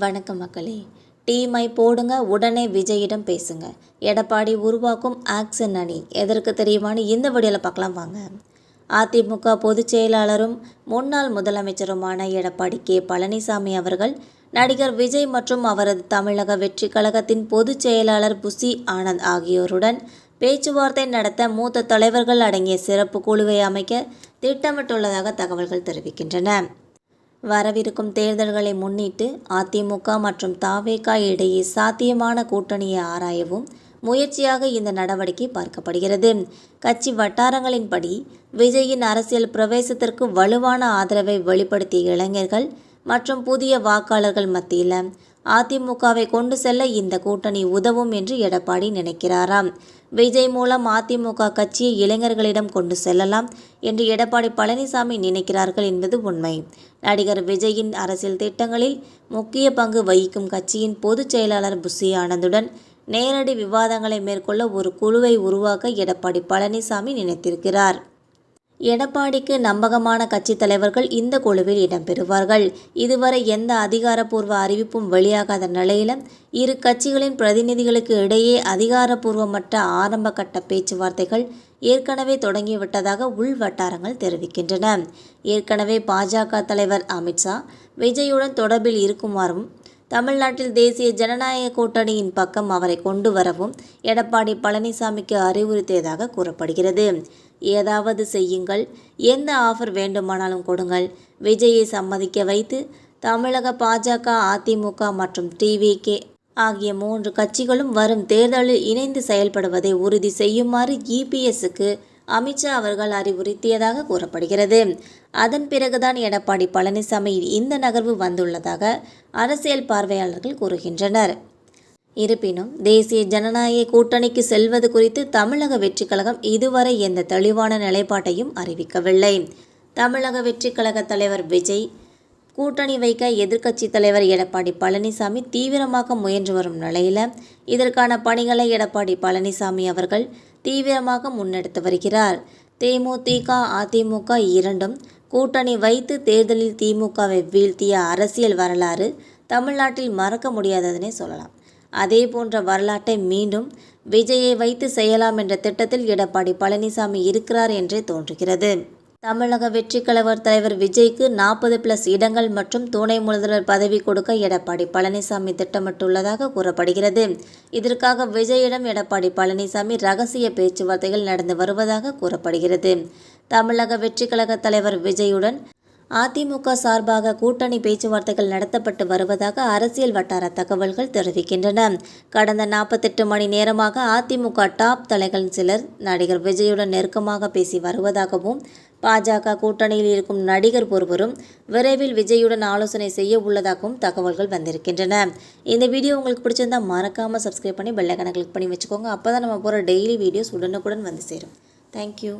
வணக்கம் மக்களே. டீமை போடுங்க, உடனே விஜயிடம் பேசுங்க. எடப்பாடி உருவாக்கும் ஆக்சன் அணி எதற்கு தெரியுமான்னு இந்த வீடியோவில் பார்க்கலாம் வாங்க. அதிமுக பொதுச் செயலாளரும் முன்னாள் முதலமைச்சருமான எடப்பாடி பழனிசாமி அவர்கள் நடிகர் விஜய் மற்றும் அவரது தமிழக வெற்றி கழகத்தின் பொதுச் செயலாளர் புசி ஆனந்த் ஆகியோருடன் பேச்சுவார்த்தை நடத்த மூத்த தலைவர்கள் அடங்கிய சிறப்பு குழுவை அமைக்க திட்டமிட்டுள்ளதாக தகவல்கள் தெரிவிக்கின்றன. வரவிருக்கும் தேர்தல்களை முன்னிட்டு அதிமுக மற்றும் தவேக இடையே சாத்தியமான கூட்டணியை ஆராயவும் முயற்சியாக இந்த நடவடிக்கை பார்க்கப்படுகிறது. கட்சி வட்டாரங்களின்படி விஜயின் அரசியல் பிரவேசத்திற்கு வலுவான ஆதரவை வெளிப்படுத்திய இளைஞர்கள் மற்றும் புதிய வாக்காளர்கள் மத்தியில் அதிமுகவை கொண்டு செல்ல இந்த கூட்டணி உதவும் என்று எடப்பாடி நினைக்கிறாராம். விஜய் மூலம் அதிமுக கட்சியை இளைஞர்களிடம் கொண்டு செல்லலாம் என்று எடப்பாடி பழனிசாமி நினைக்கிறார்கள் என்பது உண்மை. நடிகர் விஜயின் அரசியல் திட்டங்களில் முக்கிய பங்கு வகிக்கும் கட்சியின் பொதுச் செயலாளர் புசி ஆனந்துடன் நேரடி விவாதங்களை மேற்கொள்ள ஒரு குழுவை உருவாக்க எடப்பாடி பழனிசாமி நினைத்திருக்கிறார். எடப்பாடிக்கு நம்பகமான கட்சி தலைவர்கள் இந்த குழுவில் இடம்பெறுவார்கள். இதுவரை எந்த அதிகாரப்பூர்வ அறிவிப்பும் வெளியாகாத நிலையிலும் இரு கட்சிகளின் பிரதிநிதிகளுக்கு இடையே அதிகாரப்பூர்வமற்ற ஆரம்ப கட்ட பேச்சுவார்த்தைகள் ஏற்கனவே தொடங்கிவிட்டதாக உள் வட்டாரங்கள் தெரிவிக்கின்றன. ஏற்கனவே பாஜக தலைவர் அமித்ஷா விஜயுடன் தொடர்பில் இருக்குமாறும் தமிழ்நாட்டில் தேசிய ஜனநாயக கூட்டணியின் பக்கம் அவரை கொண்டு வரவும் எடப்பாடி பழனிசாமிக்கு அறிவுறுத்தியதாக கூறப்படுகிறது. ஏதாவது செய்யுங்கள், எந்த ஆஃபர் வேண்டுமானாலும் கொடுங்கள், விஜயை சம்மதிக்க வைத்து தமிழக பாஜக, அதிமுக மற்றும் டிவிகே ஆகிய 3 கட்சிகளும் வரும் தேர்தலில் இணைந்து செயல்படுவதை உறுதி செய்யுமாறு இபிஎஸ்க்கு அமித்ஷா அவர்கள் அறிவுறுத்தியதாக கூறப்படுகிறது. அதன் பிறகுதான் எடப்பாடி பழனிசாமி இந்த நகர்வு வந்துள்ளதாக அரசியல் பார்வையாளர்கள் கூறுகின்றனர். இருப்பினும் தேசிய ஜனநாயக கூட்டணிக்கு செல்வது குறித்து தமிழக வெற்றி கழகம் இதுவரை எந்த தெளிவான நிலைப்பாட்டையும் அறிவிக்கவில்லை. தமிழக வெற்றி கழக தலைவர் விஜய் கூட்டணி வைக்க எதிர்க்கட்சி தலைவர் எடப்பாடி பழனிசாமி தீவிரமாக முயன்று வரும் நிலையில் இதற்கான பணிகளை எடப்பாடி பழனிசாமி அவர்கள் தீவிரமாக முன்னெடுத்து வருகிறார். தேமுதிக, அதிமுக இரண்டும் கூட்டணி வைத்து தேர்தலில் திமுகவை வீழ்த்திய அரசியல் வரலாறு தமிழ்நாட்டில் மறக்க முடியாததனே சொல்லலாம். அதே போன்ற வரலாற்றை மீண்டும் விஜயை வைத்து செய்யலாம் என்ற திட்டத்தில் எடப்பாடி பழனிசாமி இருக்கிறார் என்றே தோன்றுகிறது. தமிழக வெற்றி கழக தலைவர் விஜய்க்கு 40+ இடங்கள் மற்றும் துணை முதல்வர் பதவி கொடுக்க எடப்பாடி பழனிசாமி திட்டமிட்டுள்ளதாக கூறப்படுகிறது. இதற்காக விஜயிடம் எடப்பாடி பழனிசாமி ரகசிய பேச்சுவார்த்தைகள் நடந்து வருவதாக கூறப்படுகிறது. தமிழக வெற்றி கழக தலைவர் விஜயுடன் அதிமுக சார்பாக கூட்டணி பேச்சுவார்த்தைகள் நடத்தப்பட்டு வருவதாக அரசியல் வட்டார தகவல்கள் தெரிவிக்கின்றன. கடந்த 48 மணி நேரமாக அதிமுக டாப் தலைகள் சிலர் நடிகர் விஜயுடன் நெருக்கமாக பேசி வருவதாகவும் பாஜக கூட்டணியில் இருக்கும் நடிகர் ஒருவரும் விரைவில் விஜயுடன் ஆலோசனை செய்ய உள்ளதாகவும் தகவல்கள் வந்திருக்கின்றன. இந்த வீடியோ உங்களுக்கு பிடிச்சிருந்தா மறக்காமல் சப்ஸ்கிரைப் பண்ணி பெல் ஐகானை கிளிக் பண்ணி வச்சுக்கோங்க. அப்போ தான் நம்ம போகிற டெய்லி வீடியோஸ் உடனுக்குடன் வந்து சேரும். தேங்க்யூ.